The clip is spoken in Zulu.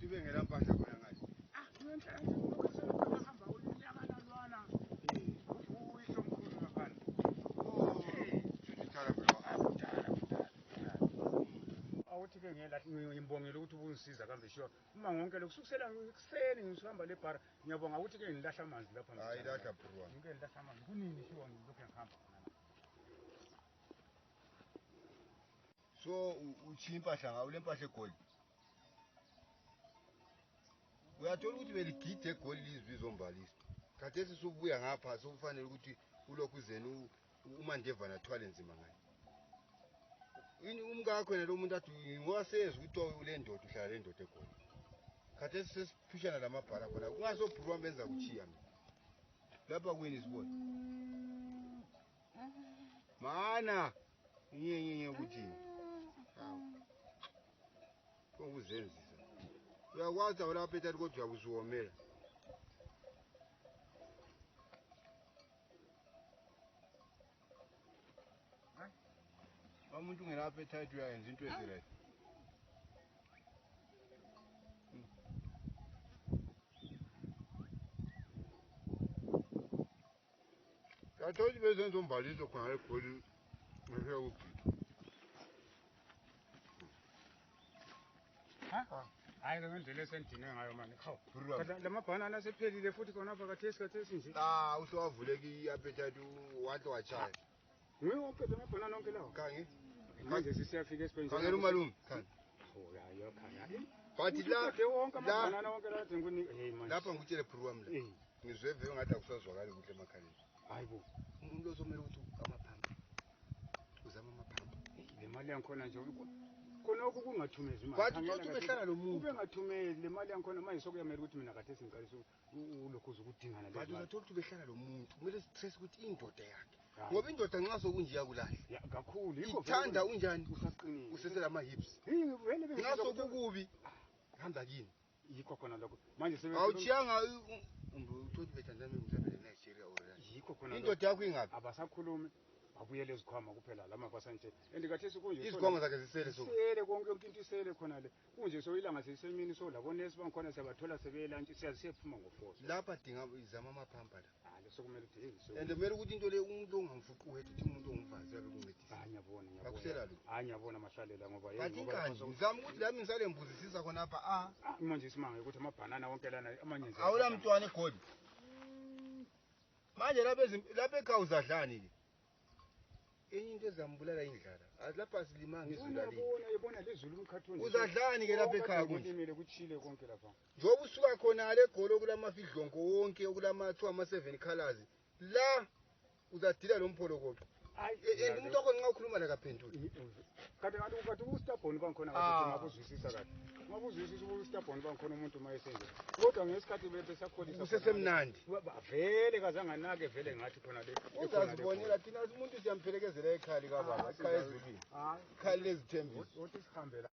bengela mpahla khona ngathi awuthi-ke ngimbongile ukuthi ubungisiza kambe sure uma ngonke lokhu kusukisela ekuseni ngisihamba le bhara ngiyabonga ukuthi-ke ngilahla amanzi lapha hayi lahla bro ngike ngilahla amanzi kunini sure ngilokhu ngihamba khona so uchiya impahla ngawo le mpahla egoli uyathola ukuthi beligide egoli lizwe izombalisa khathesi subuya ngapha sokufanele ukuthi ulokhu uzeni uMandevana athwale nzima ngayo ini umkakho yena lo muntu athi ngiwasezi ukuthi ule ndoda uhlala le ndoda egoli khathesi sesiphishana lamabhala khona kungasobhurwa benza kuchiya mina lapha kuyini sibona mana nyenye ukuthi ukuzenzisa uyakwazi awulapha ethati kodwa uyabuzuwomela umuntu ungelapha ethati uyayenza into ezirayi Kathoji bezenza umbaliso khona egoli ngeke ugidi hayi ke ngendlela esendine ngayo manje hawu lamabhanana asephelile futhi khona apha khathesi nje usowavuleka i-appetite wahle wachaya wonke lamabhanana onke lawo khange manje sisiyafika esipenjeni khangela umalume khange hayo khangela but wonke amabhanana wonke la ngikunika hey manje lapha ngikutshele phuru wami la ngizwe vele ngathi akusazwakali kuhle emakhaleni hayibo umuntu ozomela ukuthi amaphamba uzama amaphamba le mali yangikhona nje khonokho kungathumezi imali bathi uthi behlala lo muntu ubengathumeli le mali yangikhona manje sokuyamela ukuthi mina kade singicalisa ulokhu uzukudingana bathi uzathola ukuthi behlala lo muntu kumele sistress ukuthi indoda yakhe ngoba indoda nxa sokunje yakulahla kakhulu ithanda unjani usaqinile usesela ama-hips nxa sokukubi hamba kini yikho khona lokho manje awuchiyanga uthoti bethandana mhlawumbe Nigeria or yikho khona indoda yakho ingaphi abasakhulumi babuyele ezikhwama kuphela lama pasanje andikathesi kunje izikhwama zakhe zisele konke yonke into isele khona le kunje soyilanga sesemini so labonesi bangikhona siyabathola sebelantshi siyaphuma ngoforce lapha dinga izama amaphampa la sokumele ukuthi and kumele ukuthi into le umuntu ongamfuqi wethu uthi umuntu ongumfazi yabe kuncedisa ngiyabona bakuhlela lo ngiyabona mashalela ngoba bathi inkanje ngizama ukuthi lami ngisale mbuzisisa khona apha manje isimanga ukuthi amabhanana wonke lana amanyenzi awula mntwana egoli manje lapha ekhaya uzadlani ke enye into ezambulala indlala lapha silimanga izulu yabona lezulu umkhathuni uzadlani ke lapha ekhaya kunje kuchile konke lapha njoba usuka khona le golo okulamafidlongo wonke okulamathiwa ama-7 colors la uzadila lo mpholokolo umuntu wakho nxa ukhuluma nakaphenduli kade ubustabhoni bangikhona ngabuzwisisa kahle ngabuzwisisa ubustabhoni bangikhona umuntu uma esenje kodwa ngesikhathi besakholisa kusesemnandi vele kazanganake vele ngathi khona le uzazibonela thina umuntu siyampelekezela ekhaya likababa ekhaya ezulwini ekhaya lezithembiso sihambe